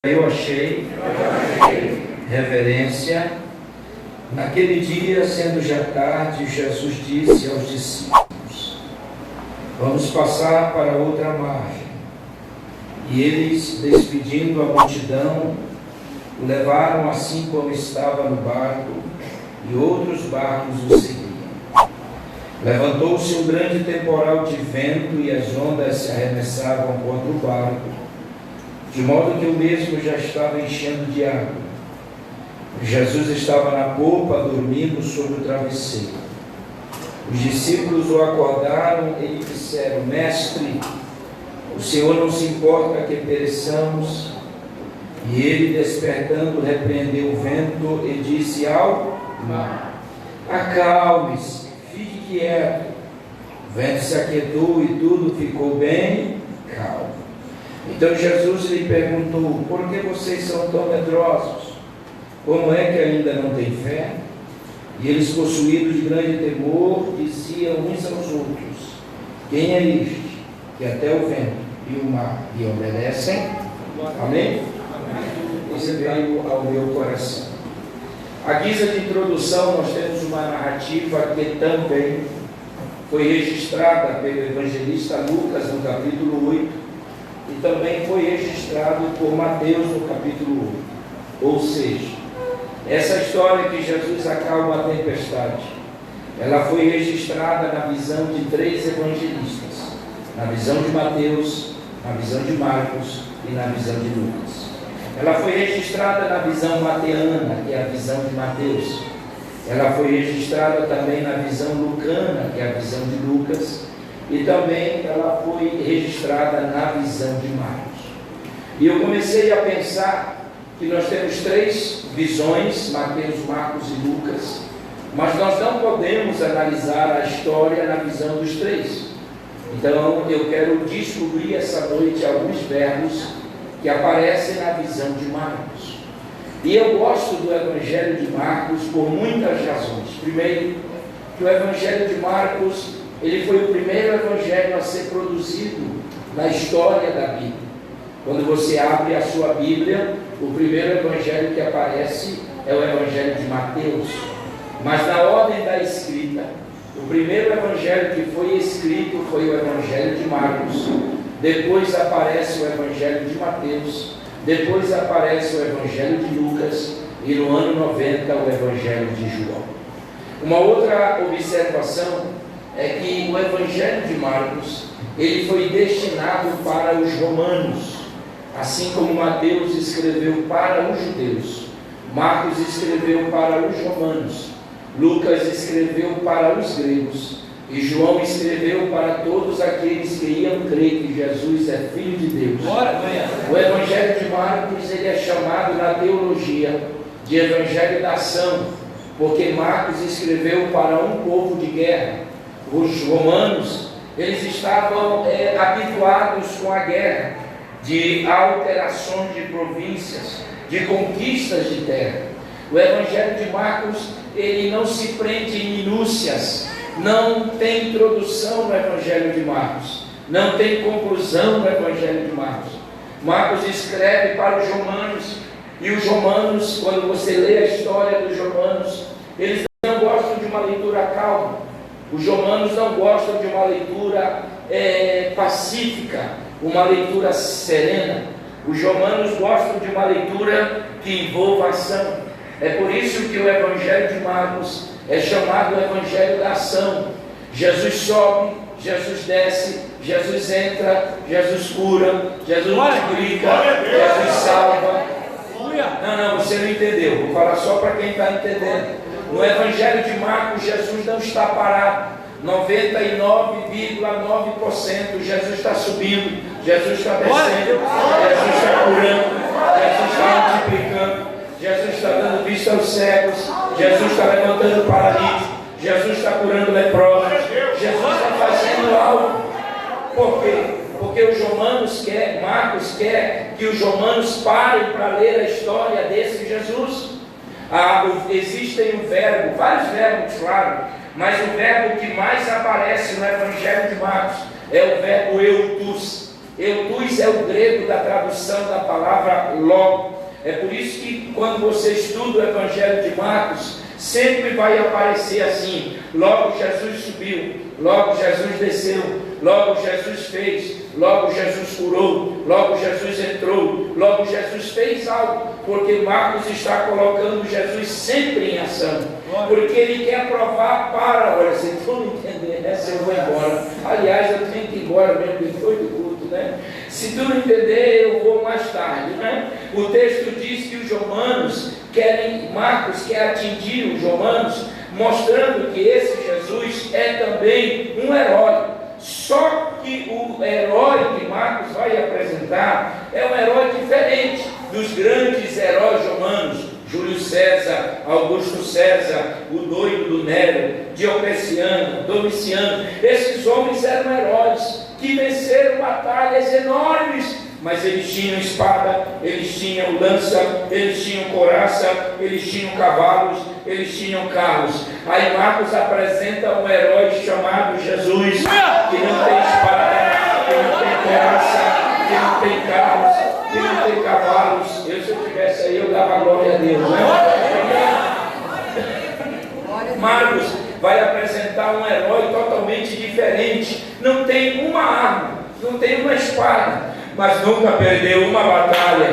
Eu achei reverência. Naquele dia, sendo já tarde, Jesus disse aos discípulos: vamos passar para outra margem. E eles, despedindo a multidão, o levaram assim como estava no barco, e outros barcos o seguiam. Levantou-se um grande temporal de vento, e as ondas se arremessavam contra o barco, de modo que o mesmo já estava enchendo de água. Jesus estava na popa, dormindo sobre o travesseiro. Os discípulos o acordaram e lhe disseram: Mestre, o Senhor não se importa que pereçamos? E ele, despertando, repreendeu o vento e disse ao mar: acalme-se, fique quieto. O vento se aquietou e tudo ficou bem calmo. Então Jesus lhe perguntou: por que vocês são tão medrosos? Como é que ainda não têm fé? E eles, possuídos de grande temor, diziam uns aos outros: quem é este que até o vento e o mar lhe obedecem? Amém? Isso veio ao meu coração. À guisa de introdução, nós temos uma narrativa que também foi registrada pelo evangelista Lucas no capítulo 8 e também foi registrado por Mateus no capítulo 8. Ou seja, essa história que Jesus acalma a tempestade, ela foi registrada na visão de três evangelistas: na visão de Mateus, na visão de Marcos e na visão de Lucas. Ela foi registrada na visão mateana, que é a visão de Mateus. Ela foi registrada também na visão lucana, que é a visão de Lucas. E também ela foi registrada na visão de Marcos. E eu comecei a pensar que nós temos três visões: Mateus, Marcos e Lucas. Mas nós não podemos analisar a história na visão dos três. Então eu quero descobrir essa noite alguns verbos que aparecem na visão de Marcos. E eu gosto do Evangelho de Marcos por muitas razões. Primeiro, que o Evangelho de Marcos, ele foi o primeiro evangelho a ser produzido na história da Bíblia. Quando você abre a sua Bíblia, o primeiro evangelho que aparece é o Evangelho de Mateus. Mas na ordem da escrita, o primeiro evangelho que foi escrito foi o Evangelho de Marcos. Depois aparece o Evangelho de Mateus, depois aparece o Evangelho de Lucas e no ano 90 o Evangelho de João. Uma outra observação é que o Evangelho de Marcos, ele foi destinado para os romanos, assim como Mateus escreveu para os judeus, Marcos escreveu para os romanos, Lucas escreveu para os gregos, e João escreveu para todos aqueles que iam crer que Jesus é Filho de Deus. O Evangelho de Marcos, ele é chamado na teologia de Evangelho da ação, porque Marcos escreveu para um povo de guerra. Os romanos, eles estavam habituados com a guerra, de alterações de províncias, de conquistas de terra. O Evangelho de Marcos, ele não se prende em minúcias. Não tem introdução no Evangelho de Marcos, não tem conclusão no Evangelho de Marcos. Marcos escreve para os romanos, e os romanos, quando você lê a história dos romanos, eles não gostam de uma leitura calma. Os romanos não gostam de uma leitura pacífica, uma leitura serena. Os romanos gostam de uma leitura que envolva ação. É por isso que o Evangelho de Marcos é chamado o Evangelho da ação. Jesus sobe, Jesus desce, Jesus entra, Jesus cura, Jesus multiplica, Jesus salva. Não, você não entendeu. Vou falar só para quem está entendendo. No Evangelho de Marcos, Jesus não está parado. 99,9% Jesus está subindo, Jesus está descendo, Jesus está curando, Jesus está multiplicando, Jesus está dando vista aos cegos, Jesus está levantando paralíticos, Jesus está curando leprosos, Jesus está fazendo algo. Por quê? Porque os romanos Marcos quer que os romanos parem para ler a história desse Jesus. Existem vários verbos, claro, mas o verbo que mais aparece no Evangelho de Marcos é o verbo eutus. Eudus é o grego da tradução da palavra logo. É por isso que quando você estuda o Evangelho de Marcos, sempre vai aparecer assim: logo Jesus subiu, logo Jesus desceu, logo Jesus fez, logo Jesus curou, logo Jesus entrou, logo Jesus fez algo, porque Marcos está colocando Jesus sempre em ação, porque ele quer provar para, olha, se tu não entender essa eu vou embora, aliás eu tenho que ir embora mesmo depois do culto, né? Se tu não entender eu vou mais tarde, né? O texto diz que os romanos Marcos quer atingir os romanos, mostrando que esse Jesus é também um herói. Só que o herói que Marcos vai apresentar é um herói diferente dos grandes heróis romanos: Júlio César, Augusto César, o doido do Nero, Diocleciano, Domiciano. Esses homens eram heróis que venceram batalhas enormes, mas eles tinham espada, eles tinham lança, eles tinham couraça, eles tinham cavalos, eles tinham carros. Aí Marcos apresenta um herói chamado Jesus, que não tem espada, que não tem couraça, que não tem carros, que não tem cavalos. Se eu estivesse aí, eu dava glória a Deus, né? Marcos vai apresentar um herói totalmente diferente. Não tem uma arma, não tem uma espada, mas nunca perdeu uma batalha.